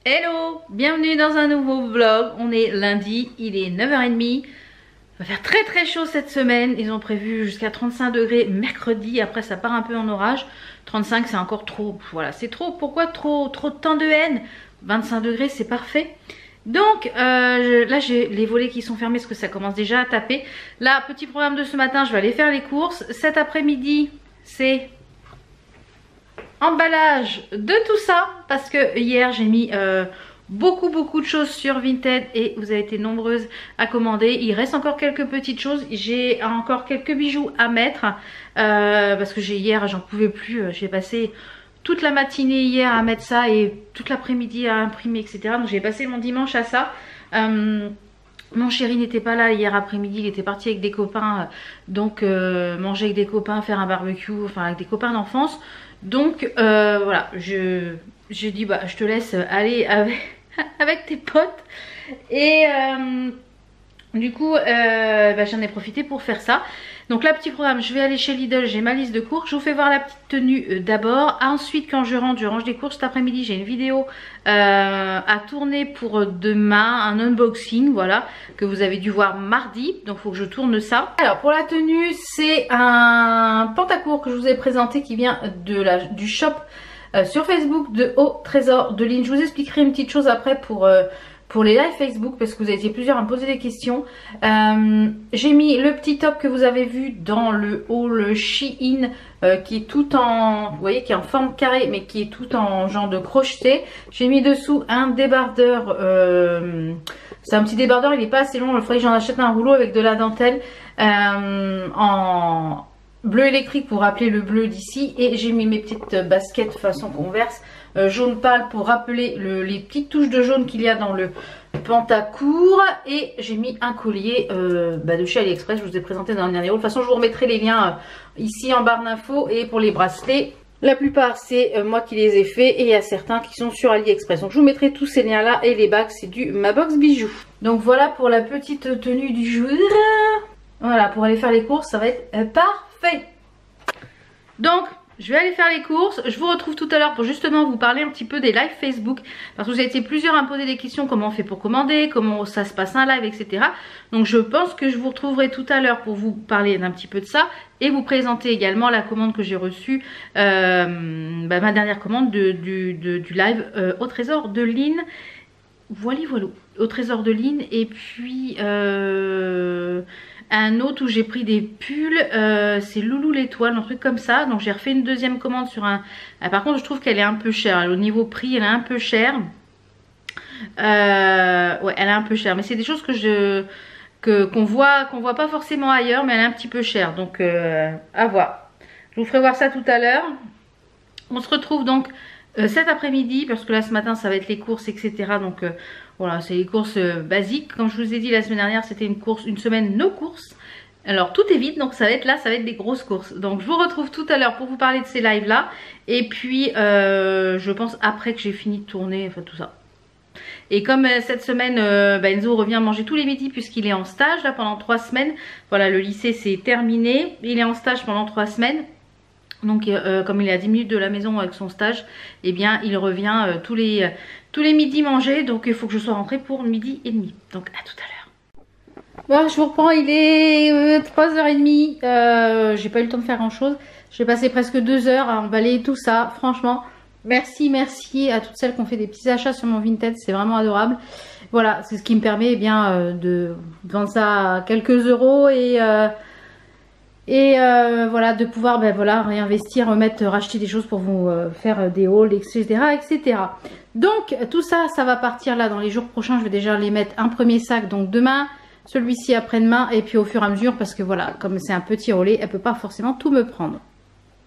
Hello, bienvenue dans un nouveau vlog. On est lundi, il est 9h30. Il va faire très très chaud cette semaine. Ils ont prévu jusqu'à 35 degrés mercredi. Après ça part un peu en orage. 35 c'est encore trop. Voilà, c'est trop. Pourquoi trop de temps de haine? 25 degrés c'est parfait. Donc là j'ai les volets qui sont fermés parce que ça commence déjà à taper. Là, petit programme de ce matin, je vais aller faire les courses. Cet après-midi c'est emballage de tout ça parce que hier j'ai mis beaucoup de choses sur Vinted et vous avez été nombreuses à commander. Il reste encore quelques petites choses, j'ai encore quelques bijoux à mettre parce que hier j'en pouvais plus. J'ai passé toute la matinée hier à mettre ça et toute l'après-midi à imprimer, etc. Donc j'ai passé mon dimanche à ça. Mon chéri n'était pas là hier après-midi, il était parti avec des copains, donc manger avec des copains, faire un barbecue, enfin avec des copains d'enfance. Donc voilà, j'ai dit bah je te laisse aller avec tes potes. Et du coup bah, j'en ai profité pour faire ça. Donc là, petit programme, je vais aller chez Lidl, j'ai ma liste de courses. Je vous fais voir la petite tenue d'abord. Ensuite, quand je range des courses cet après-midi, j'ai une vidéo à tourner pour demain, un unboxing, voilà, que vous avez dû voir mardi. Donc il faut que je tourne ça. Alors pour la tenue, c'est un pantacourt que je vous ai présenté qui vient du shop sur Facebook de Au Trésor de Line. Je vous expliquerai une petite chose après pour les lives Facebook parce que vous avez été plusieurs à me poser des questions. J'ai mis le petit top que vous avez vu dans le haul Shein qui est tout en, vous voyez, qui est en forme carrée mais qui est tout en genre de crocheté. J'ai mis dessous un débardeur, c'est un petit débardeur, il n'est pas assez long, il faudrait que j'en achète un rouleau avec de la dentelle en bleu électrique pour rappeler le bleu d'ici. Et j'ai mis mes petites baskets façon Converse jaune pâle pour rappeler les petites touches de jaune qu'il y a dans le pantacourt. Et j'ai mis un collier de chez AliExpress, je vous ai présenté dans le dernier haul. De toute façon je vous remettrai les liens ici en barre d'infos. Et pour les bracelets, la plupart c'est moi qui les ai fait et il y a certains qui sont sur AliExpress. Donc je vous mettrai tous ces liens là. Et les bagues c'est du Mabox Bijoux. Donc voilà pour la petite tenue du jour. Voilà, pour aller faire les courses ça va être parfait. Donc je vais aller faire les courses, je vous retrouve tout à l'heure pour justement vous parler un petit peu des lives Facebook. Parce que vous avez été plusieurs à me poser des questions, comment on fait pour commander, comment ça se passe un live, etc. Donc je pense que je vous retrouverai tout à l'heure pour vous parler d'un petit peu de ça. Et vous présenter également la commande que j'ai reçue, ma dernière commande du live au Trésor de Line. Voilà, au Trésor de Line. Et puis un autre où j'ai pris des pulls, c'est Loulou l'étoile, un truc comme ça. Donc j'ai refait une deuxième commande sur un... par contre je trouve qu'elle est un peu chère, au niveau prix elle est un peu chère. Ouais, elle est un peu chère, mais c'est des choses qu'on voit pas forcément ailleurs, mais elle est un petit peu chère. Donc à voir. Je vous ferai voir ça tout à l'heure. On se retrouve donc cet après-midi, parce que là ce matin ça va être les courses, etc. Donc voilà, c'est les courses basiques. Comme je vous ai dit la semaine dernière, c'était une semaine no courses. Alors tout est vide, donc ça va être des grosses courses. Donc je vous retrouve tout à l'heure pour vous parler de ces lives là. Et puis je pense après que j'ai fini de tourner, enfin tout ça. Et comme cette semaine Enzo revient manger tous les midis puisqu'il est en stage là pendant 3 semaines. Voilà, le lycée c'est terminé, il est en stage pendant 3 semaines. Donc comme il est à 10 minutes de la maison avec son stage, eh bien il revient tous les midis manger. Donc il faut que je sois rentrée pour midi et demi. Donc à tout à l'heure. Bon, je vous reprends, il est 3h30. J'ai pas eu le temps de faire grand chose. J'ai passé presque 2 heures à emballer tout ça. Franchement, merci à toutes celles qui ont fait des petits achats sur mon Vinted. C'est vraiment adorable. Voilà, c'est ce qui me permet de vendre ça à quelques euros et voilà, de pouvoir réinvestir, racheter des choses pour vous faire des hauls, etc. Donc tout ça, ça va partir là dans les jours prochains. Je vais déjà les mettre un premier sac, donc demain, celui-ci après-demain, et puis au fur et à mesure, parce que voilà, comme c'est un petit relais, elle peut pas forcément tout me prendre.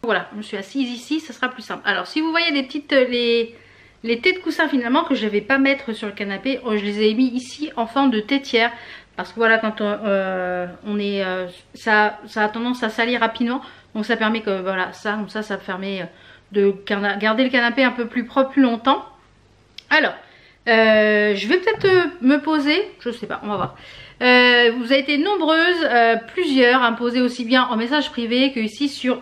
Voilà, je me suis assise ici, ça sera plus simple. Alors si vous voyez les petites les têtes de coussin finalement que je ne vais pas mettre sur le canapé, je les ai mis ici en forme de têtière. Parce que voilà, quand ça a tendance à salir rapidement. Donc ça permet que voilà, comme ça permet de garder le canapé un peu plus propre plus longtemps. Alors, je vais peut-être me poser, je sais pas, on va voir. Vous avez été nombreuses, plusieurs, à me poser aussi bien en message privé que ici sur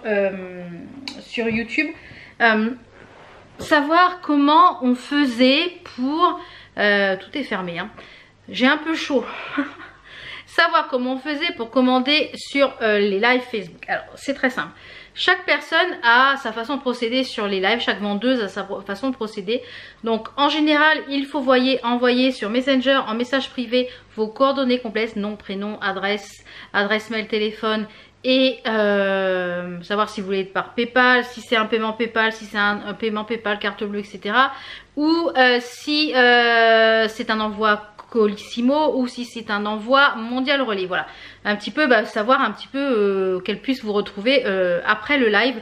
YouTube. savoir comment on faisait pour... tout est fermé, hein. J'ai un peu chaud. Savoir comment on faisait pour commander sur les lives Facebook. Alors, c'est très simple. Chaque personne a sa façon de procéder sur les lives. Chaque vendeuse a sa façon de procéder. Donc, en général, il faut envoyer sur Messenger, en message privé, vos coordonnées complètes, nom, prénom, adresse mail, téléphone. Et savoir si vous voulez être par PayPal, si c'est un paiement PayPal, si c'est un paiement PayPal, carte bleue, etc. Ou si c'est un envoi Colissimo ou si c'est un envoi mondial relais. Voilà, un petit peu savoir un petit peu qu'elle puisse vous retrouver après le live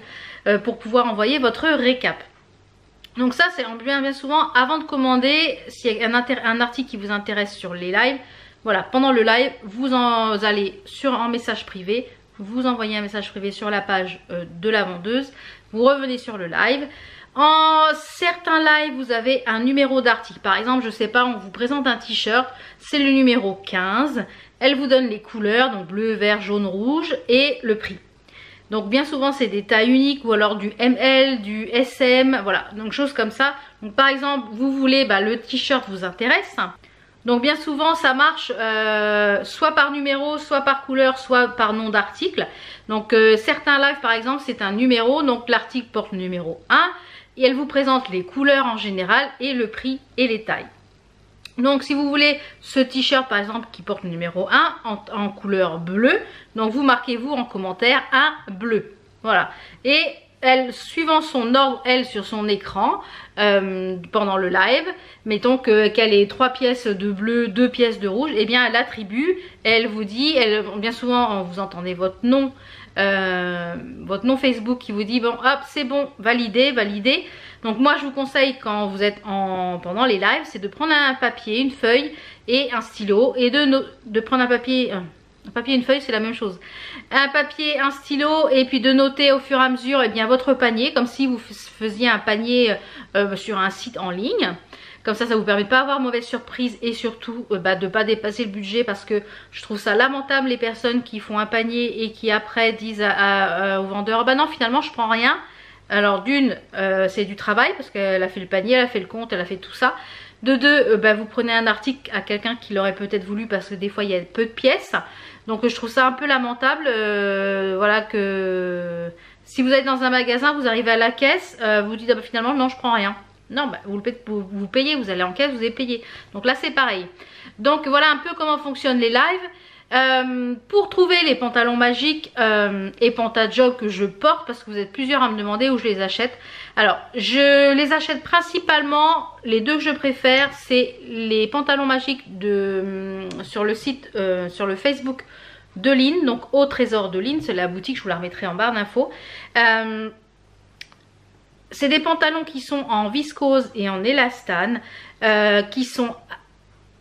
pour pouvoir envoyer votre récap. Donc ça c'est bien souvent avant de commander, s'il y a un article qui vous intéresse sur les lives, voilà, pendant le live vous allez en message privé, vous envoyez un message privé sur la page de la vendeuse, vous revenez sur le live. En certains lives, vous avez un numéro d'article. Par exemple, je sais pas, on vous présente un t-shirt, c'est le numéro 15. Elle vous donne les couleurs, donc bleu, vert, jaune, rouge et le prix. Donc bien souvent, c'est des tailles uniques ou alors du ML, du SM, voilà, donc choses comme ça. Donc par exemple, vous voulez, le t-shirt vous intéresse. Donc bien souvent ça marche soit par numéro, soit par couleur, soit par nom d'article. Donc certains lives par exemple c'est un numéro, donc l'article porte le numéro 1 et elle vous présente les couleurs en général et le prix et les tailles. Donc si vous voulez ce t-shirt par exemple qui porte le numéro 1 en couleur bleue, donc vous marquez vous en commentaire un bleu. Voilà. Et elle, suivant son ordre, elle, sur son écran, pendant le live, mettons qu'elle ait 3 pièces de bleu, 2 pièces de rouge, et bien elle attribue, elle vous dit, bien souvent vous entendez votre nom Facebook qui vous dit bon hop c'est bon, validé. Donc moi je vous conseille quand vous êtes pendant les lives, c'est de prendre un papier, une feuille et un stylo et de prendre un papier et une feuille, c'est la même chose. Un papier, un stylo et puis de noter au fur et à mesure bien votre panier, comme si vous faisiez un panier sur un site en ligne. Comme ça vous permet de pas avoir mauvaise surprise et surtout de ne pas dépasser le budget, parce que je trouve ça lamentable les personnes qui font un panier et qui après disent au vendeur non finalement je prends rien. Alors d'une c'est du travail parce qu'elle a fait le panier, elle a fait le compte, elle a fait tout ça. De deux, vous prenez un article à quelqu'un qui l'aurait peut-être voulu parce que des fois il y a peu de pièces. Donc je trouve ça un peu lamentable. Voilà, que si vous êtes dans un magasin, vous arrivez à la caisse, vous dites finalement non je prends rien. Non, vous payez, vous allez en caisse, vous avez payé. Donc là c'est pareil. Donc voilà un peu comment fonctionnent les lives. Pour trouver les pantalons magiques et pantajob que je porte, parce que vous êtes plusieurs à me demander où je les achète. Alors je les achète principalement, les deux que je préfère c'est les pantalons magiques sur le site, sur le Facebook de Lynn, donc au Trésor de Lynn, c'est la boutique, je vous la remettrai en barre d'infos. C'est des pantalons qui sont en viscose et en élastane, qui sont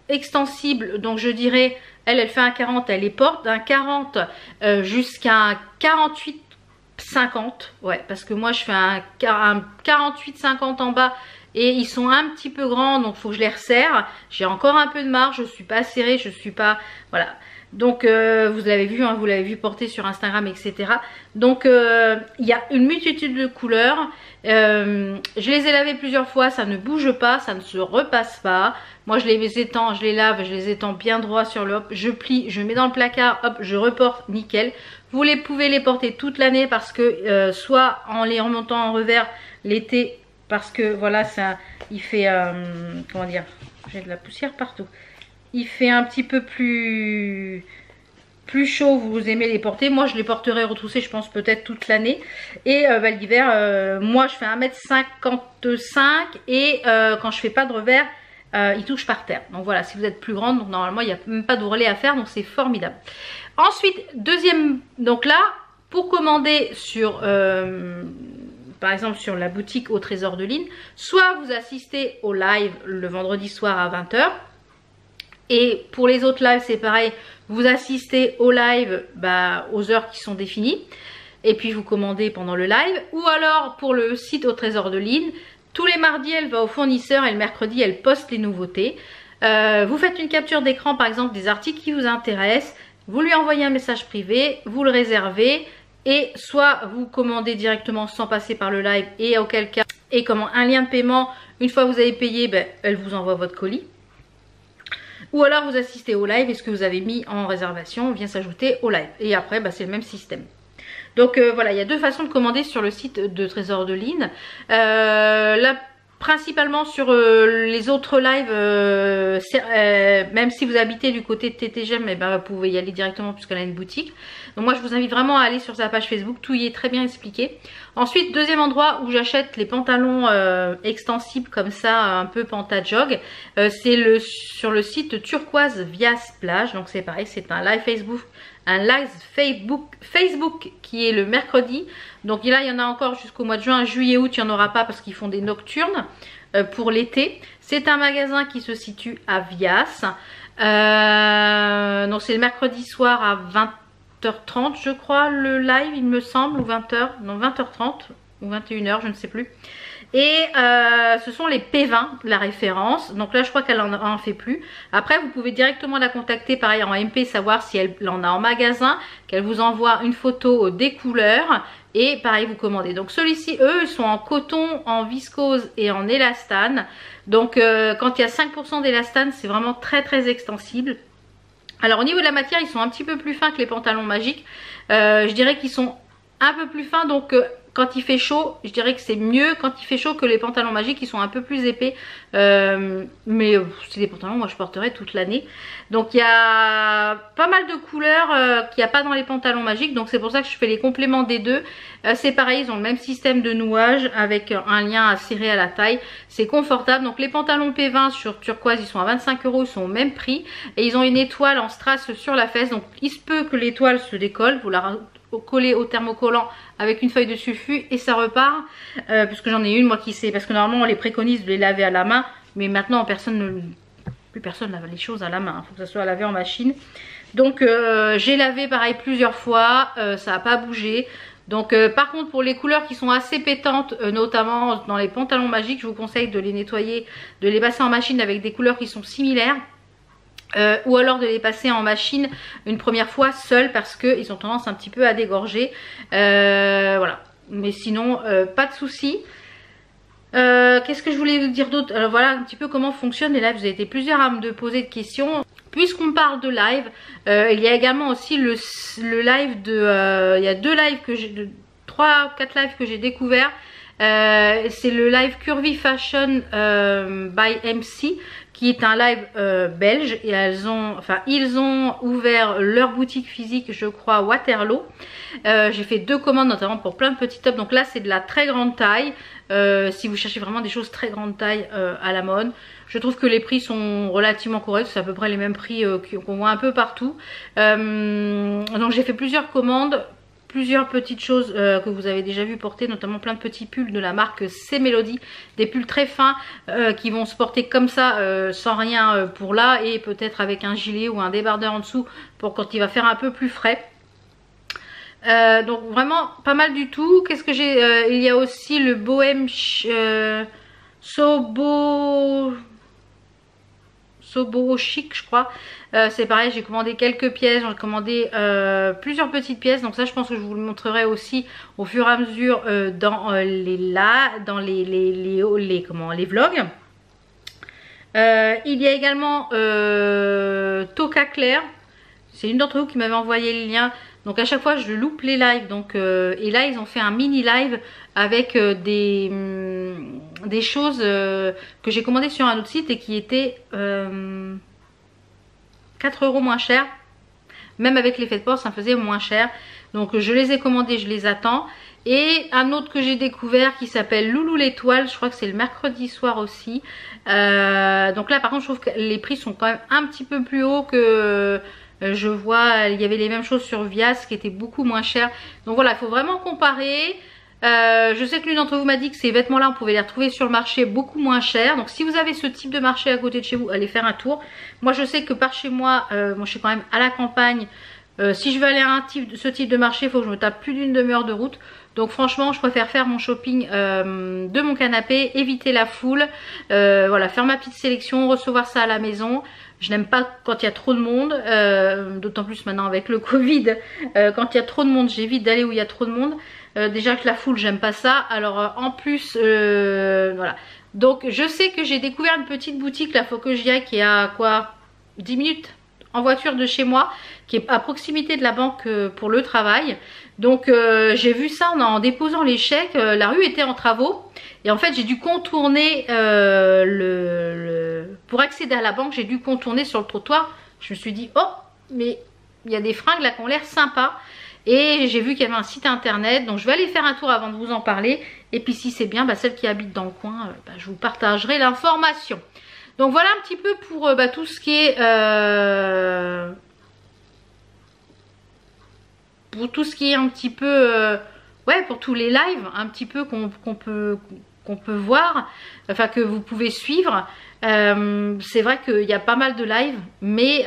extensibles, donc je dirais, elle fait un 40, elle les porte d'un 40 jusqu'à un 48 50, ouais, parce que moi je fais un 48 50 en bas et ils sont un petit peu grands, donc il faut que je les resserre. J'ai encore un peu de marge, je suis pas serrée, je suis pas, voilà. Donc vous l'avez vu, hein, vous l'avez vu porter sur Instagram, etc. Donc il y a une multitude de couleurs. Je les ai lavés plusieurs fois, ça ne bouge pas, ça ne se repasse pas. Moi je les étends, je les lave, je les étends bien droit sur le hop, je plie, je mets dans le placard, hop, je reporte, nickel. Vous pouvez les porter toute l'année parce que soit en les remontant en revers l'été, parce que voilà, ça, il fait, comment dire, j'ai de la poussière partout. Il fait un petit peu plus chaud, vous aimez les porter. Moi je les porterai retroussés, je pense peut-être toute l'année. Et l'hiver, moi je fais 1m55 et quand je fais pas de revers, il touche par terre. Donc voilà, si vous êtes plus grande, donc normalement il n'y a même pas d'ourlet à faire, donc c'est formidable. Ensuite, deuxième, donc là, pour commander sur, par exemple sur la boutique au Trésor de Lynn, soit vous assistez au live le vendredi soir à 20 h. Et pour les autres lives, c'est pareil, vous assistez au live aux heures qui sont définies. Et puis vous commandez pendant le live. Ou alors pour le site au Trésor de Lynn, tous les mardis, elle va au fournisseur et le mercredi, elle poste les nouveautés. Vous faites une capture d'écran, par exemple, des articles qui vous intéressent. Vous lui envoyez un message privé, vous le réservez. Et soit vous commandez directement sans passer par le live et auquel cas et comment un lien de paiement, une fois que vous avez payé, ben, elle vous envoie votre colis. Ou alors vous assistez au live et ce que vous avez mis en réservation vient s'ajouter au live. Et après, ben, c'est le même système. Donc voilà, il y a deux façons de commander sur le site de Trésor de Lynn. Là, principalement sur les autres lives, même si vous habitez du côté de TTGM, eh ben, vous pouvez y aller directement puisqu'elle a une boutique. Donc moi je vous invite vraiment à aller sur sa page Facebook, tout y est très bien expliqué. Ensuite, deuxième endroit où j'achète les pantalons extensibles comme ça, un peu panta-jog, c'est sur le site Turquoise Vias Plage. Donc c'est pareil, c'est un live Facebook qui est le mercredi. Donc là il y en a encore jusqu'au mois de juin. Juillet, août il n'y en aura pas parce qu'ils font des nocturnes pour l'été. C'est un magasin qui se situe à Vias. Donc c'est le mercredi soir à 20h30 je crois le live il me semble, ou 20h, non 20h30 ou 21h je ne sais plus. Et ce sont les P20, la référence. Donc là je crois qu'elle en fait plus. Après vous pouvez directement la contacter pareil en MP, savoir si elle en a en magasin, qu'elle vous envoie une photo des couleurs. Et pareil vous commandez. Donc celui-ci eux ils sont en coton, en viscose et en élastane. Donc quand il y a 5% d'élastane c'est vraiment très très extensible. Alors au niveau de la matière ils sont un petit peu plus fins que les pantalons magiques. Je dirais qu'ils sont un peu plus fins, donc quand il fait chaud, je dirais que c'est mieux quand il fait chaud que les pantalons magiques qui sont un peu plus épais. Mais c'est des pantalons moi je porterai toute l'année. Donc il y a pas mal de couleurs qu'il n'y a pas dans les pantalons magiques. Donc c'est pour ça que je fais les compléments des deux. C'est pareil, ils ont le même système de nouage avec un lien à serrer à la taille. C'est confortable. Donc les pantalons P20 sur Turquoise ils sont à 25 €, ils sont au même prix. Et ils ont une étoile en strass sur la fesse. Donc il se peut que l'étoile se décolle. Vous la collez au thermocollant avec une feuille de sulfu et ça repart. Puisque j'en ai une moi qui sait. Parce que normalement on les préconise de les laver à la main. Mais maintenant plus personne lave les choses à la main. Il faut que ça soit lavé en machine. Donc j'ai lavé pareil plusieurs fois. Ça n'a pas bougé. Donc par contre pour les couleurs qui sont assez pétantes, notamment dans les pantalons magiques, je vous conseille de les nettoyer, de les passer en machine avec des couleurs qui sont similaires. Ou alors de les passer en machine une première fois seuls parce qu'ils ont tendance un petit peu à dégorger. Voilà. Mais sinon pas de soucis. Qu'est-ce que je voulais vous dire d'autre? Alors voilà un petit peu comment fonctionne les lives. Vous avez été plusieurs à me poser de questions. Puisqu'on parle de live, il y a également aussi le live de... il y a deux lives que j'ai... 3-4 lives que j'ai découvert. C'est le live Curvy Fashion by MC qui est un live belge et ils ont ouvert leur boutique physique je crois à Waterloo. J'ai fait 2 commandes notamment pour plein de petits tops. Donc là c'est de la très grande taille. Si vous cherchez vraiment des choses très grande taille à la mode, je trouve que les prix sont relativement corrects. C'est à peu près les mêmes prix qu'on voit un peu partout. Donc j'ai fait plusieurs commandes, plusieurs petites choses que vous avez déjà vu porter, notamment plein de petits pulls de la marque C Melody, des pulls très fins qui vont se porter comme ça sans rien pour là, et peut-être avec un gilet ou un débardeur en dessous pour quand il va faire un peu plus frais. Donc vraiment pas mal du tout. Qu'est-ce que j'ai il y a aussi le Bohème Sobo Chic je crois. C'est pareil, j'ai commandé quelques pièces, j'ai commandé plusieurs petites pièces. Donc ça je pense que je vous le montrerai aussi au fur et à mesure dans les vlogs. Il y a également Toka Claire. C'est une d'entre vous qui m'avait envoyé le lien. Donc à chaque fois je loupe les lives. Donc, et là ils ont fait un mini live avec des choses que j'ai commandées sur un autre site et qui étaient 4 € moins cher. Même avec l'effet de port ça me faisait moins cher. Donc je les ai commandés, je les attends. Et un autre que j'ai découvert qui s'appelle Loulou l'étoile, je crois que c'est le mercredi soir aussi. Donc là par contre je trouve que les prix sont quand même un petit peu plus hauts que... je vois il y avait les mêmes choses sur Vias qui étaient beaucoup moins chers. Donc voilà, il faut vraiment comparer. Je sais que l'une d'entre vous m'a dit que ces vêtements là on pouvait les retrouver sur le marché beaucoup moins chers. Donc si vous avez ce type de marché à côté de chez vous, allez faire un tour. Moi je sais que par chez moi, moi je suis quand même à la campagne. Si je veux aller à ce type de marché, il faut que je me tape plus d'une demi-heure de route. Donc franchement je préfère faire mon shopping de mon canapé, éviter la foule, voilà, faire ma petite sélection, recevoir ça à la maison. Je n'aime pas quand il y a trop de monde, d'autant plus maintenant avec le Covid, quand il y a trop de monde, j'évite d'aller où il y a trop de monde. Déjà que la foule, j'aime pas ça. Alors en plus, voilà. Donc je sais que j'ai découvert une petite boutique, là, faut que j'y aille, qui est à quoi, 10 minutes en voiture de chez moi, qui est à proximité de la banque pour le travail. Donc j'ai vu ça en déposant les chèques, la rue était en travaux. Et en fait j'ai dû contourner pour accéder à la banque, j'ai dû contourner sur le trottoir. Je me suis dit, oh, mais il y a des fringues là qui ont l'air sympas. Et j'ai vu qu'il y avait un site internet, donc je vais aller faire un tour avant de vous en parler. Et puis si c'est bien, bah, celle qui habite dans le coin, je vous partagerai l'information. Donc voilà un petit peu pour tout ce qui est un petit peu ouais, pour tous les lives un petit peu qu'on peut voir, enfin que vous pouvez suivre. C'est vrai qu'il y a pas mal de lives, mais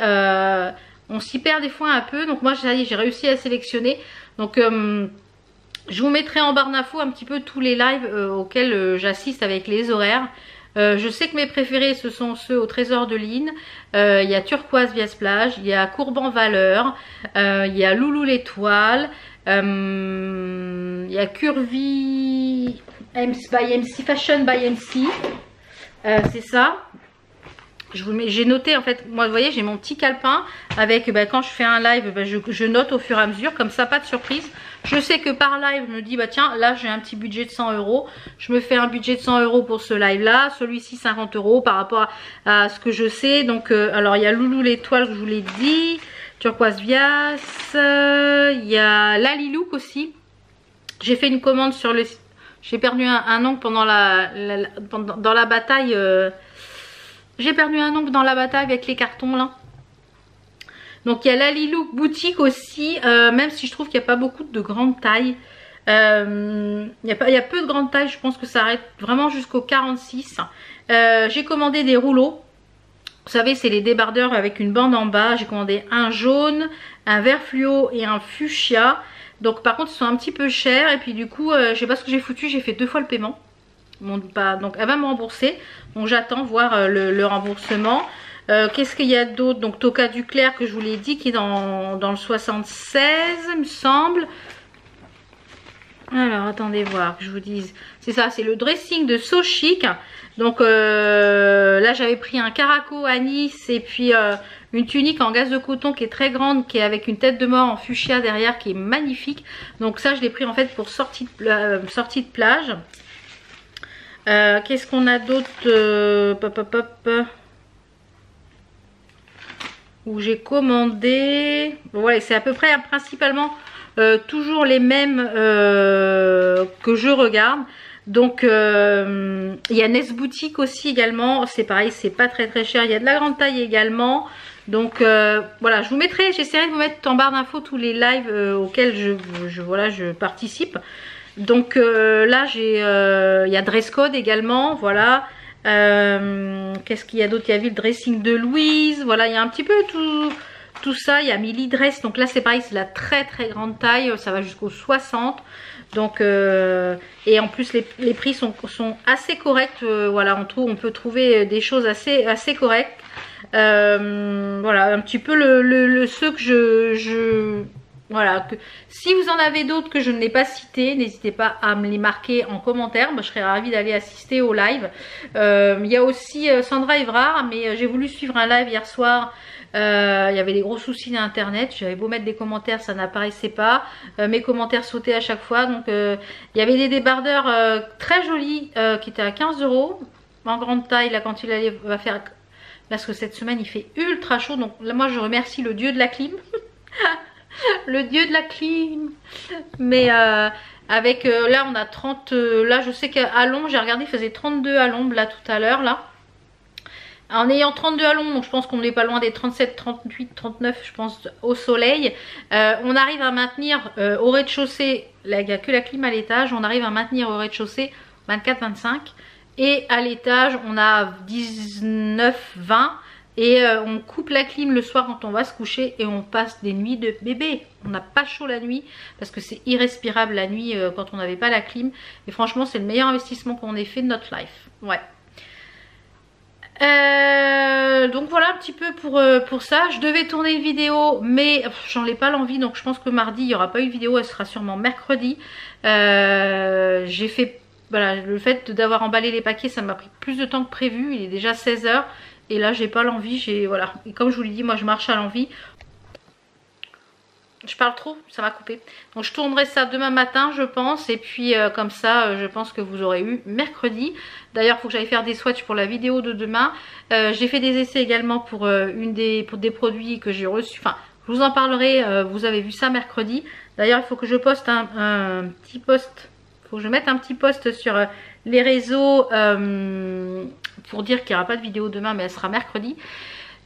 on s'y perd des fois un peu. Donc moi j'ai réussi à sélectionner. Donc je vous mettrai en barre d'infos un petit peu tous les lives auxquels j'assiste avec les horaires. Je sais que mes préférés ce sont ceux au Trésor de Lynn. Il y a Turquoise Vias Plage, il y a Courban-Valeur, il y a Loulou l'Étoile, il y a Curvy by MC, Fashion by MC, c'est ça. J'ai noté en fait, moi vous voyez j'ai mon petit calepin avec quand je fais un live je note au fur et à mesure, comme ça pas de surprise. Je sais que par live je me dis bah tiens là j'ai un petit budget de 100 €, je me fais un budget de 100 € pour ce live là, celui-ci 50 € par rapport à ce que je sais. Donc alors il y a Loulou l'Étoile que je vous l'ai dit, Turquoise Vias, il y a Lalilook aussi. J'ai fait une commande sur le, j'ai perdu un ongle pendant dans la bataille. J'ai perdu un ongle dans la bataille avec les cartons là. Donc il y a Lalilook boutique aussi, même si je trouve qu'il n'y a pas beaucoup de grandes tailles. Il y a peu de grandes tailles, je pense que ça arrête vraiment jusqu'au 46. J'ai commandé des rouleaux. Vous savez, c'est les débardeurs avec une bande en bas. J'ai commandé un jaune, un vert fluo et un fuchsia. Donc par contre ils sont un petit peu chers. Et puis du coup, je sais pas ce que j'ai foutu, j'ai fait 2 fois le paiement. Donc elle va me rembourser, donc j'attends voir le remboursement. Qu'est-ce qu'il y a d'autre? Donc Toka Duclair que je vous l'ai dit, qui est dans le 76 il me semble. Alors attendez voir que je vous dise, c'est ça, c'est le dressing de So Chic. Donc là j'avais pris un caraco à Nice et puis une tunique en gaze de coton qui est très grande, qui est avec une tête de mort en fuchsia derrière, qui est magnifique. Donc ça je l'ai pris en fait pour sortie de plage. Qu'est-ce qu'on a d'autre où j'ai commandé? Voilà, c'est à peu près principalement toujours les mêmes que je regarde. Donc il y a Nest Boutique aussi également, c'est pareil, c'est pas très cher. Il y a de la grande taille également. Donc voilà, je vous mettrai, j'essaierai de vous mettre en barre d'infos tous les lives auxquels je participe. Donc là j'ai il y a Dress Code également, voilà. Qu'est-ce qu'il y a d'autre? Il y a vu le dressing de Louise, voilà, il y a un petit peu tout ça. Il y a Milly Dress, donc là c'est pareil, c'est la très grande taille, ça va jusqu'au 60. Donc et en plus les prix sont assez corrects, voilà, on peut trouver des choses assez correctes. Voilà un petit peu ceux que voilà, si vous en avez d'autres que je ne l'ai pas cité, n'hésitez pas à me les marquer en commentaire. Moi, je serais ravie d'aller assister au live. Il y a aussi Sandra Evrard, mais j'ai voulu suivre un live hier soir. Il y avait des gros soucis d'internet. J'avais beau mettre des commentaires, ça n'apparaissait pas. Mes commentaires sautaient à chaque fois. Donc il y avait des débardeurs très jolis qui étaient à 15 € en grande taille. Là, quand il va faire, parce que cette semaine il fait ultra chaud. Donc là, moi je remercie le dieu de la clim. Le dieu de la clim. Mais avec là on a 30, là je sais qu'à l'ombre, j'ai regardé, il faisait 32 à l'ombre là tout à l'heure là. En ayant 32 à l'ombre, donc je pense qu'on n'est pas loin des 37, 38, 39 je pense au soleil. On arrive à maintenir au rez-de-chaussée, là il n'y a que la clim à l'étage, on arrive à maintenir au rez-de-chaussée 24-25. Et à l'étage on a 19-20. Et on coupe la clim le soir quand on va se coucher et on passe des nuits de bébé. On n'a pas chaud la nuit parce que c'est irrespirable la nuit quand on n'avait pas la clim. Et franchement c'est le meilleur investissement qu'on ait fait de notre life. Ouais. Donc voilà un petit peu pour ça. Je devais tourner une vidéo mais j'en ai pas l'envie, donc je pense que mardi il n'y aura pas une vidéo, elle sera sûrement mercredi. J'ai fait, voilà, le fait d'avoir emballé les paquets ça m'a pris plus de temps que prévu, il est déjà 16 h et là j'ai pas l'envie, voilà. Et comme je vous l'ai dit, moi je marche à l'envie. Je parle trop, ça m'a coupé. Donc je tournerai ça demain matin je pense. Et puis comme ça je pense que vous aurez eu mercredi. D'ailleurs il faut que j'aille faire des swatchs pour la vidéo de demain. J'ai fait des essais également pour, pour des produits que j'ai reçus. Enfin je vous en parlerai, vous avez vu ça mercredi. D'ailleurs il faut que je poste un petit post. Il faut que je mette un petit post sur les réseaux pour dire qu'il n'y aura pas de vidéo demain mais elle sera mercredi.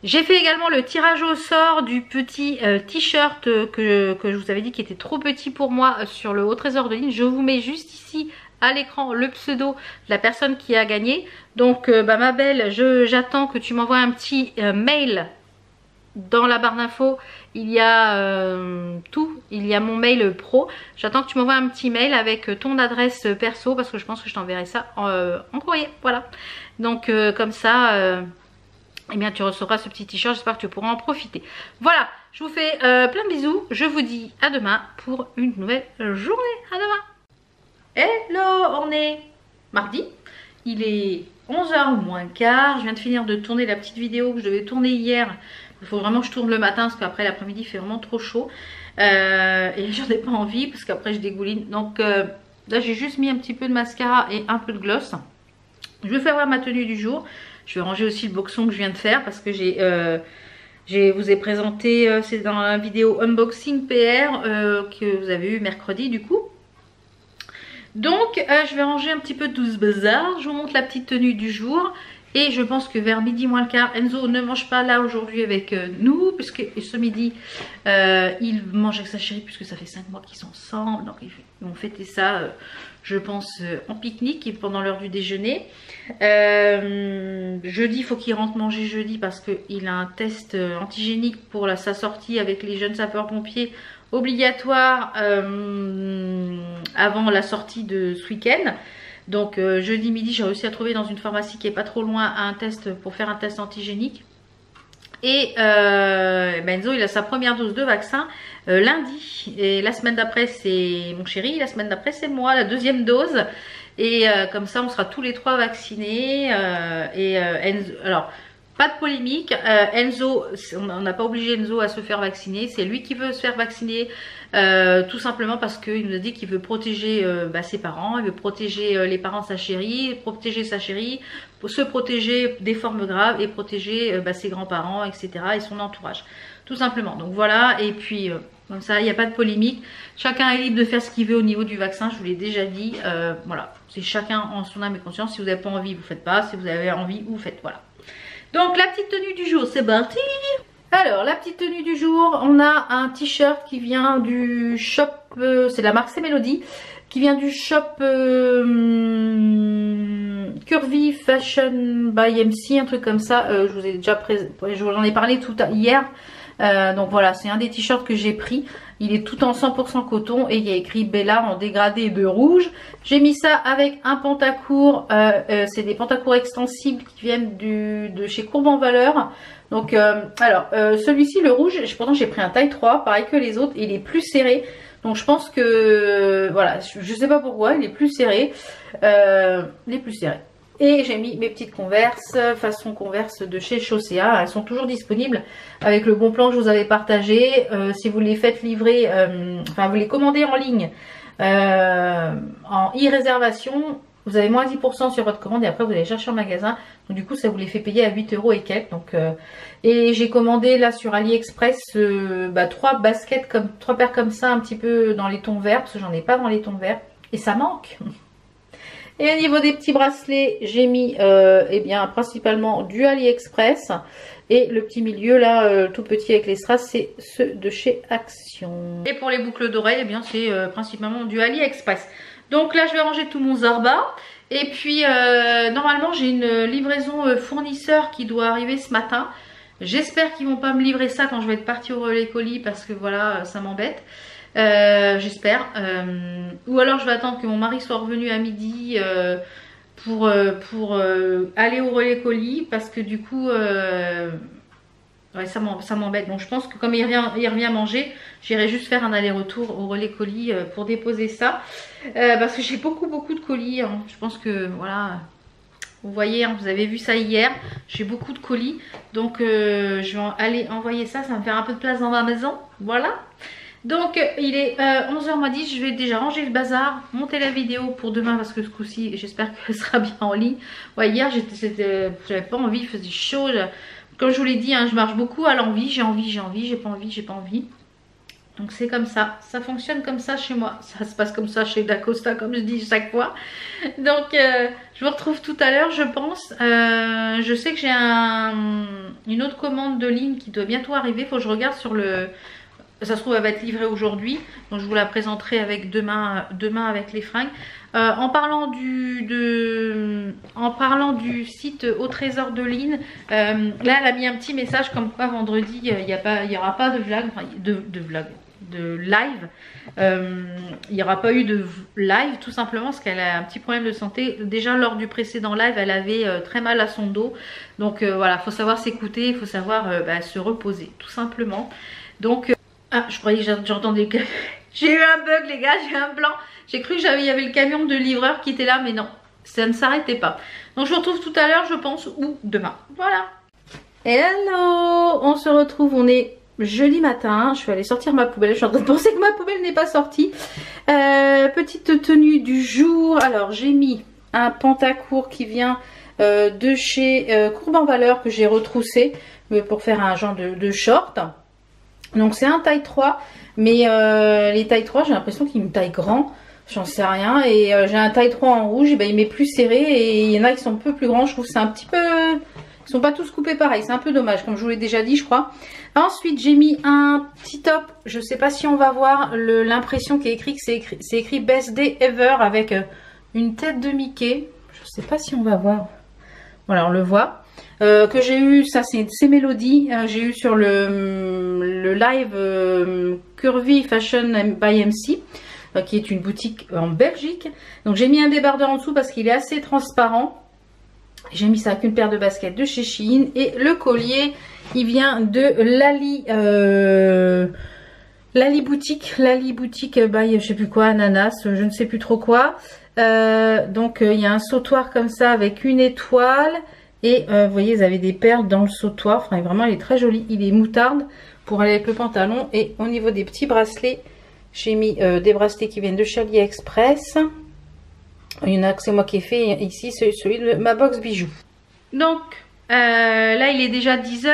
J'ai fait également le tirage au sort du petit t-shirt que je vous avais dit qui était trop petit pour moi sur le Haut Trésor de Lynn. Je vous mets juste ici à l'écran le pseudo de la personne qui a gagné. Donc ma belle, j'attends que tu m'envoies un petit mail. Dans la barre d'infos, il y a tout. Il y a mon mail pro. J'attends que tu m'envoies un petit mail avec ton adresse perso parce que je pense que je t'enverrai ça en courrier. Voilà. Donc comme ça... eh bien tu recevras ce petit t-shirt, j'espère que tu pourras en profiter. Voilà, je vous fais plein de bisous. Je vous dis à demain pour une nouvelle journée. À demain. Hello, on est mardi. Il est 11 h moins quart. Je viens de finir de tourner la petite vidéo que je devais tourner hier. Il faut vraiment que je tourne le matin parce qu'après l'après-midi il fait vraiment trop chaud. Et j'en ai pas envie parce qu'après je dégouline. Donc là j'ai juste mis un petit peu de mascara et un peu de gloss. Je vais faire voir ma tenue du jour. Je vais ranger aussi le boxon que je viens de faire parce que vous ai présenté, c'est dans la vidéo unboxing PR que vous avez eu mercredi du coup. Donc je vais ranger un petit peu tout ce bazar. Je vous montre la petite tenue du jour. Et je pense que vers midi moins le quart, Enzo ne mange pas là aujourd'hui avec nous. Puisque ce midi, il mange avec sa chérie puisque ça fait 5 mois qu'ils sont ensemble. Donc ils vont fêter ça, je pense, en pique-nique et pendant l'heure du déjeuner. Jeudi, il faut qu'il rentre manger jeudi parce qu'il a un test antigénique pour sa sortie avec les jeunes sapeurs-pompiers obligatoire avant la sortie de ce week-end. Donc jeudi midi, j'ai réussi à trouver dans une pharmacie qui est pas trop loin un test pour faire un test antigénique. Et Enzo il a sa première dose de vaccin lundi. Et la semaine d'après c'est mon chéri, la semaine d'après c'est moi, la deuxième dose. Et comme ça on sera tous les trois vaccinés. Enzo, alors pas de polémique, Enzo, on n'a pas obligé Enzo à se faire vacciner, c'est lui qui veut se faire vacciner, tout simplement parce qu'il nous a dit qu'il veut protéger ses parents, il veut protéger les parents de sa chérie, protéger sa chérie, pour se protéger des formes graves et protéger ses grands-parents, etc. et son entourage, tout simplement. Donc voilà, et puis comme ça il n'y a pas de polémique, chacun est libre de faire ce qu'il veut au niveau du vaccin, je vous l'ai déjà dit, voilà, c'est chacun en son âme et conscience, si vous n'avez pas envie vous faites pas, si vous avez envie vous faites, voilà. Donc la petite tenue du jour, c'est parti. Alors la petite tenue du jour, on a un t-shirt qui vient du shop, c'est la marque C'est Mélodie, qui vient du shop Curvy Fashion by MC, un truc comme ça. Je vous ai déjà j'en ai parlé hier. Donc voilà, c'est un des t-shirts que j'ai pris. Il est tout en 100% coton et il y a écrit Bella en dégradé de rouge. J'ai mis ça avec un pantacourt. C'est des pantacourts extensibles qui viennent de chez Courbe en Valeur. Donc celui-ci, le rouge, pourtant j'ai pris un taille 3, pareil que les autres. Il est plus serré. Donc je pense que, voilà, je sais pas pourquoi, il est plus serré. Et j'ai mis mes petites Converse, façon Converse de chez Chaussea. Elles sont toujours disponibles avec le bon plan que je vous avais partagé. Si vous les faites livrer, vous les commandez en ligne en e-réservation, vous avez moins 10% sur votre commande et après vous allez chercher en magasin. Donc du coup ça vous les fait payer à 8 € et quelques. Donc, et j'ai commandé là sur AliExpress 3 baskets, comme 3 paires comme ça un petit peu dans les tons verts parce que j'en ai pas dans les tons verts et ça manque. Et au niveau des petits bracelets, j'ai mis principalement du AliExpress. Et le petit milieu là, tout petit avec les strass, c'est ceux de chez Action. Et pour les boucles d'oreilles, c'est principalement du AliExpress. Donc là, je vais ranger tout mon Zarba. Et puis, normalement, j'ai une livraison fournisseur qui doit arriver ce matin. J'espère qu'ils vont pas me livrer ça quand je vais être partie au relais colis parce que voilà, ça m'embête. J'espère. Ou alors je vais attendre que mon mari soit revenu à midi pour aller au relais colis parce que du coup ouais, ça m'embête. Donc je pense que comme il revient manger, j'irai juste faire un aller-retour au relais colis pour déposer ça. Parce que j'ai beaucoup de colis. Hein. Je pense que voilà, vous voyez, hein, vous avez vu ça hier. J'ai beaucoup de colis. Donc je vais aller envoyer ça. Ça va me faire un peu de place dans ma maison. Voilà. Donc il est 11h10, je vais déjà ranger le bazar, monter la vidéo pour demain parce que ce coup-ci j'espère qu'elle sera bien en ligne. Ouais, hier j'avais pas envie, il faisait chaud. Comme je vous l'ai dit, hein, je marche beaucoup à l'envie, j'ai envie, j'ai pas envie. Donc c'est comme ça fonctionne comme ça chez moi. Ça se passe comme ça chez Dacosta comme je dis chaque fois. Donc je vous retrouve tout à l'heure je pense. Je sais que j'ai une autre commande de ligne qui doit bientôt arriver, il faut que je regarde sur le... Ça se trouve elle va être livrée aujourd'hui, donc je vous la présenterai avec demain avec les fringues. En parlant du site Au Trésor de Line, là elle a mis un petit message comme quoi vendredi il y aura pas de vlog, de live. Il n'y aura pas eu de live tout simplement parce qu'elle a un petit problème de santé. Déjà lors du précédent live elle avait très mal à son dos, donc voilà, faut savoir s'écouter, il faut savoir se reposer tout simplement. Donc ah, je croyais que j'entendais que... J'ai eu un bug les gars, j'ai un blanc. J'ai cru qu'il y avait le camion de livreur qui était là, mais non, ça ne s'arrêtait pas. Donc je vous retrouve tout à l'heure je pense, ou demain. Voilà. Hello, on se retrouve, on est jeudi matin. Je vais aller sortir ma poubelle, je suis en train de penser que ma poubelle n'est pas sortie. Petite tenue du jour. Alors j'ai mis un pantacourt qui vient de chez Courbe en Valeur que j'ai retroussé pour faire un genre de short. Donc c'est un taille 3, mais les tailles 3 j'ai l'impression qu'ils me taillent grand, j'en sais rien. Et j'ai un taille 3 en rouge, et il m'est plus serré, et il y en a qui sont un peu plus grands, je trouve que c'est un petit peu... Ils sont pas tous coupés pareil, c'est un peu dommage, comme je vous l'ai déjà dit je crois. Ensuite j'ai mis un petit top, je sais pas si on va voir l'impression qui est écrit, c'est écrit Best Day Ever avec une tête de Mickey. Je sais pas si on va voir, voilà on le voit. Que j'ai eu, ça c'est Mélodie, j'ai eu sur le live Curvy Fashion by MC, qui est une boutique en Belgique. Donc j'ai mis un débardeur en dessous parce qu'il est assez transparent. J'ai mis ça avec une paire de baskets de chez Shein. Et le collier, il vient de Lali Boutique by je sais plus quoi, ananas, je ne sais plus trop quoi. Donc il y a un sautoir comme ça avec une étoile. Et vous voyez, vous avez des perles dans le sautoir. Enfin, vraiment, il est très joli. Il est moutarde pour aller avec le pantalon. Et au niveau des petits bracelets, j'ai mis des bracelets qui viennent de chez AliExpress. Il y en a que c'est moi qui ai fait ici, celui de ma box bijoux. Donc, là, il est déjà 10 h.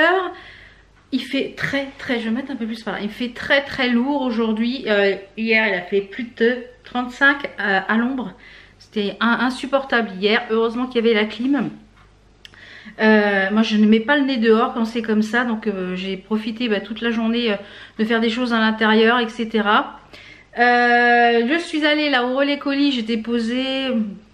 Il fait très, je vais mettre un peu plus par là. Il fait très lourd aujourd'hui. Hier, il a fait plus de 35 à l'ombre. C'était insupportable hier. Heureusement qu'il y avait la clim. Moi je ne mets pas le nez dehors quand c'est comme ça, donc j'ai profité toute la journée de faire des choses à l'intérieur, etc. Je suis allée là au relais colis, j'ai déposé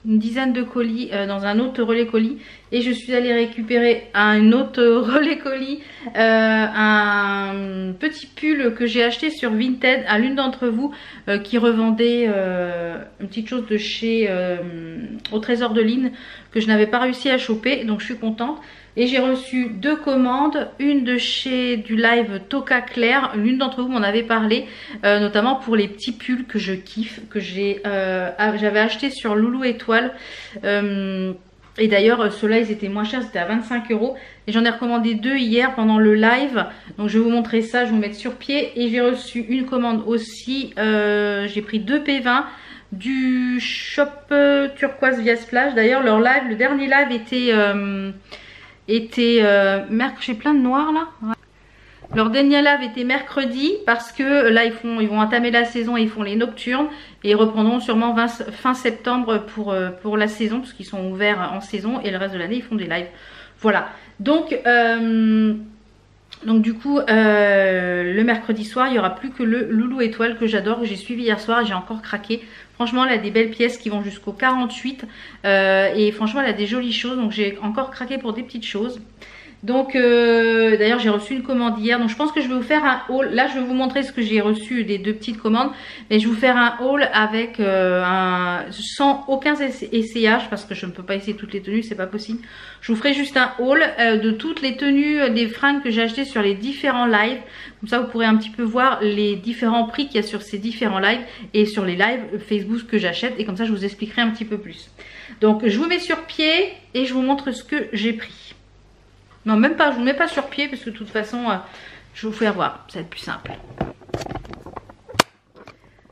une dizaine de colis dans un autre relais colis, et je suis allée récupérer un autre relais colis, un petit pull que j'ai acheté sur Vinted à l'une d'entre vous qui revendait une petite chose de chez Au Trésor de Line que je n'avais pas réussi à choper, donc je suis contente. Et j'ai reçu 2 commandes, une de chez du live Toka Claire, l'une d'entre vous m'en avait parlé, notamment pour les petits pulls que je kiffe, que j'avais acheté sur Loulou Étoile. Et d'ailleurs ceux-là ils étaient moins chers, c'était à 25 €. Et j'en ai recommandé 2 hier pendant le live, donc je vais vous montrer ça, je vais vous mettre sur pied. Et j'ai reçu une commande aussi, j'ai pris 2 P20 du shop Turquoise via Splash. D'ailleurs leur live, le dernier live était j'ai plein de noirs là. Ouais. Leur dernier live était mercredi parce que là ils vont entamer la saison et ils font les nocturnes, et ils reprendront sûrement fin septembre pour la saison parce qu'ils sont ouverts en saison, et le reste de l'année ils font des lives. Voilà. Donc du coup le mercredi soir il n'y aura plus que le Loulou Étoile que j'adore, que j'ai suivi hier soir et j'ai encore craqué. Franchement elle a des belles pièces qui vont jusqu'au 48 et franchement elle a des jolies choses, donc j'ai encore craqué pour des petites choses. Donc d'ailleurs j'ai reçu une commande hier, donc je pense que je vais vous faire un haul. Là je vais vous montrer ce que j'ai reçu des 2 petites commandes, mais je vais vous faire un haul avec sans aucun essayage parce que je ne peux pas essayer toutes les tenues, c'est pas possible. Je vous ferai juste un haul de toutes les tenues des fringues que j'ai achetées sur les différents lives. Comme ça vous pourrez un petit peu voir les différents prix qu'il y a sur ces différents lives et sur les lives Facebook que j'achète, et comme ça je vous expliquerai un petit peu plus. Donc je vous mets sur pied et je vous montre ce que j'ai pris. Non, même pas, je vous mets pas sur pied parce que de toute façon, je vais vous faire voir, ça va être plus simple.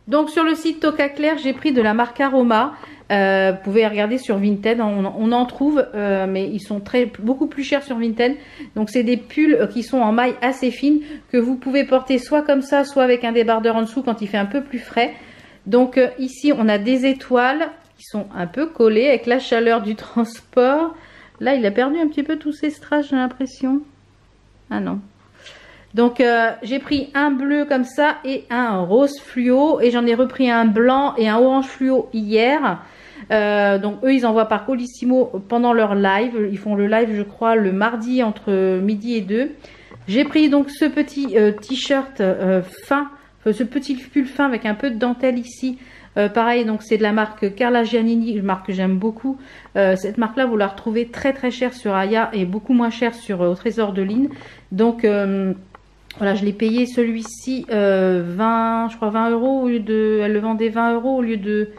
Donc sur le site Toca Claire, j'ai pris de la marque Aroma. Vous pouvez regarder sur Vinted, on en trouve, mais ils sont beaucoup plus chers sur Vinted. Donc c'est des pulls qui sont en maille assez fine, que vous pouvez porter soit comme ça, soit avec un débardeur en dessous quand il fait un peu plus frais. Donc ici, on a des étoiles qui sont un peu collées avec la chaleur du transport. Là, il a perdu un petit peu tous ses strass, j'ai l'impression. Ah non. Donc, j'ai pris un bleu comme ça et un rose fluo. Et j'en ai repris un blanc et un orange fluo hier. Donc, eux, ils envoient par Colissimo pendant leur live. Ils font le live, je crois, le mardi entre midi et 2. J'ai pris donc ce petit t-shirt fin, ce petit pull fin avec un peu de dentelle ici. Pareil, donc c'est de la marque Carla Giannini, une marque que j'aime beaucoup. Cette marque-là, vous la retrouvez très très chère sur Aya et beaucoup moins chère sur au Trésor de Lynn. Donc voilà, je l'ai payé celui-ci 20, je crois 20 euros au lieu de, elle le vendait 20 euros au lieu de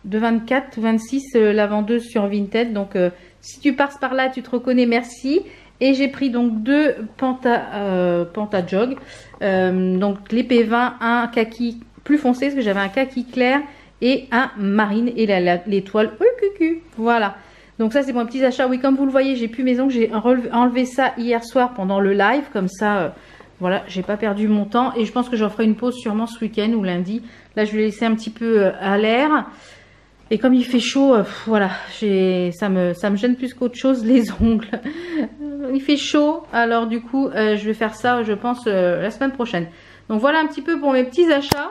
24 ou 26 la vendeuse sur Vinted. Donc si tu passes par là, tu te reconnais, merci. Et j'ai pris donc 2 Panta Jog, donc les P20, un kaki plus foncé parce que j'avais un kaki clair et un marine et l'étoile voilà. Donc ça c'est mon petit achat. Oui, comme vous le voyez, j'ai plus mes ongles, j'ai enlevé ça hier soir pendant le live, comme ça voilà, j'ai pas perdu mon temps, et je pense que j'en ferai une pause sûrement ce week-end ou lundi. Là je vais laisser un petit peu à l'air, et comme il fait chaud, voilà, ça me gêne plus qu'autre chose, les ongles. Il fait chaud, alors du coup je vais faire ça, je pense, la semaine prochaine. Donc voilà un petit peu pour mes petits achats.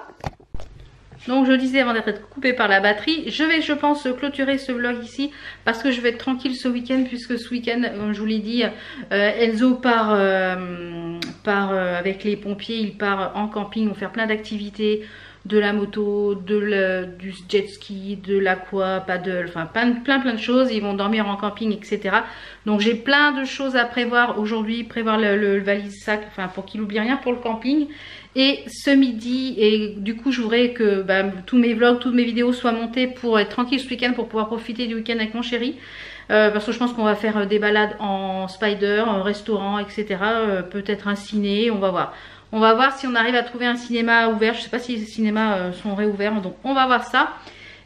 Donc je disais avant d'être coupée par la batterie, je vais, je pense, clôturer ce vlog ici parce que je vais être tranquille ce week-end, puisque ce week-end, comme je vous l'ai dit, Enzo part avec les pompiers, il part en camping, on va faire plein d'activités, de la moto, du jet ski, de l'aqua, paddle, enfin plein de choses. Ils vont dormir en camping, etc. Donc j'ai plein de choses à prévoir aujourd'hui, prévoir le valise sac, enfin pour qu'il n'oublie rien pour le camping. Et ce midi, et du coup je voudrais que tous mes vlogs, toutes mes vidéos soient montées pour être tranquille ce week-end, pour pouvoir profiter du week-end avec mon chéri. Parce que je pense qu'on va faire des balades en spider, en restaurant, etc. Peut-être un ciné, on va voir. On va voir si on arrive à trouver un cinéma ouvert. Je sais pas si les cinémas sont réouverts, donc on va voir ça.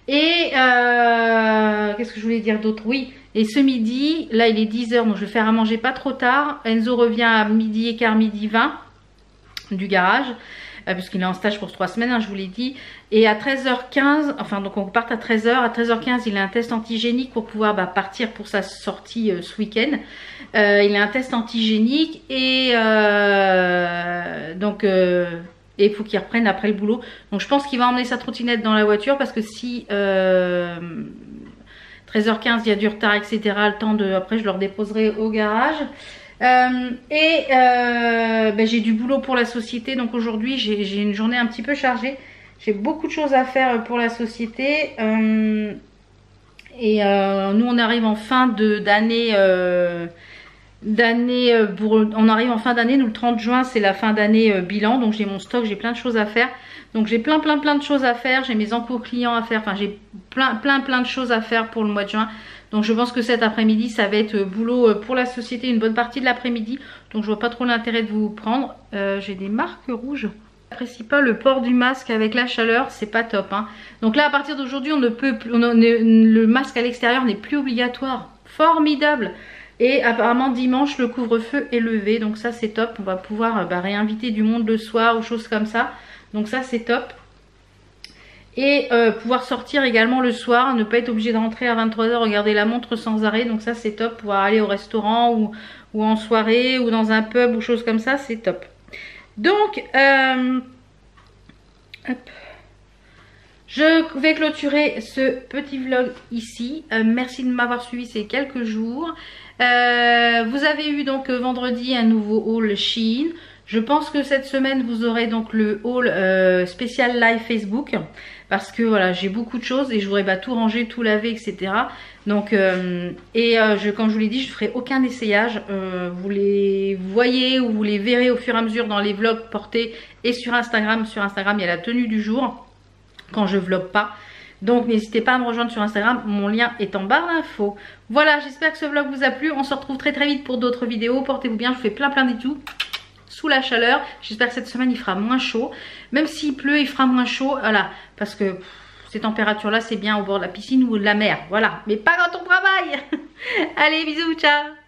Et qu'est-ce que je voulais dire d'autre? Oui, et ce midi, là il est 10 h, donc je vais faire à manger pas trop tard. Enzo revient à midi et quart, midi 20 du garage, puisqu'il est en stage pour 3 semaines, hein, je vous l'ai dit. Et à 13h15, enfin donc on part à 13h, à 13h15 il a un test antigénique pour pouvoir partir pour sa sortie ce week-end. Il a un test antigénique et donc et il faut qu'il reprenne après le boulot. Donc je pense qu'il va emmener sa trottinette dans la voiture, parce que si 13h15 il y a du retard, etc., le temps de, après je le redéposerai au garage. J'ai du boulot pour la société, donc aujourd'hui j'ai une journée un petit peu chargée. J'ai beaucoup de choses à faire pour la société. Nous on arrive en fin d'année. On arrive en fin d'année, nous le 30 juin c'est la fin d'année bilan, donc j'ai mon stock, j'ai plein de choses à faire. Donc j'ai plein de choses à faire, j'ai mes encours clients à faire, enfin j'ai plein de choses à faire pour le mois de juin. Donc je pense que cet après-midi ça va être boulot pour la société une bonne partie de l'après-midi. Donc je vois pas trop l'intérêt de vous prendre. J'ai des marques rouges. J'apprécie pas le port du masque avec la chaleur, c'est pas top, hein. Donc là à partir d'aujourd'hui on ne peut plus, le masque à l'extérieur n'est plus obligatoire. Formidable. Et apparemment dimanche le couvre-feu est levé, donc ça c'est top. On va pouvoir réinviter du monde le soir ou choses comme ça. Donc ça c'est top. Et pouvoir sortir également le soir, ne pas être obligé de rentrer à 23 h, regarder la montre sans arrêt. Donc ça c'est top, pouvoir aller au restaurant ou en soirée ou dans un pub ou choses comme ça, c'est top. Donc hop. Je vais clôturer ce petit vlog ici. Merci de m'avoir suivi ces quelques jours. Vous avez eu donc vendredi un nouveau haul Shein. Je pense que cette semaine vous aurez donc le haul spécial live Facebook. Parce que voilà, j'ai beaucoup de choses et je voudrais tout ranger, tout laver, etc. Donc, comme je vous l'ai dit, je ne ferai aucun essayage. Vous les voyez ou vous les verrez au fur et à mesure dans les vlogs portés et sur Instagram. Sur Instagram, il y a la tenue du jour quand je vlog pas. Donc n'hésitez pas à me rejoindre sur Instagram, mon lien est en barre d'infos. Voilà, j'espère que ce vlog vous a plu. On se retrouve très vite pour d'autres vidéos. Portez-vous bien, je vous fais plein d'études sous la chaleur. J'espère que cette semaine il fera moins chaud. Même s'il pleut, il fera moins chaud. Voilà, parce que ces températures là c'est bien au bord de la piscine ou de la mer. Voilà, mais pas quand on travaille. Allez, bisous, ciao.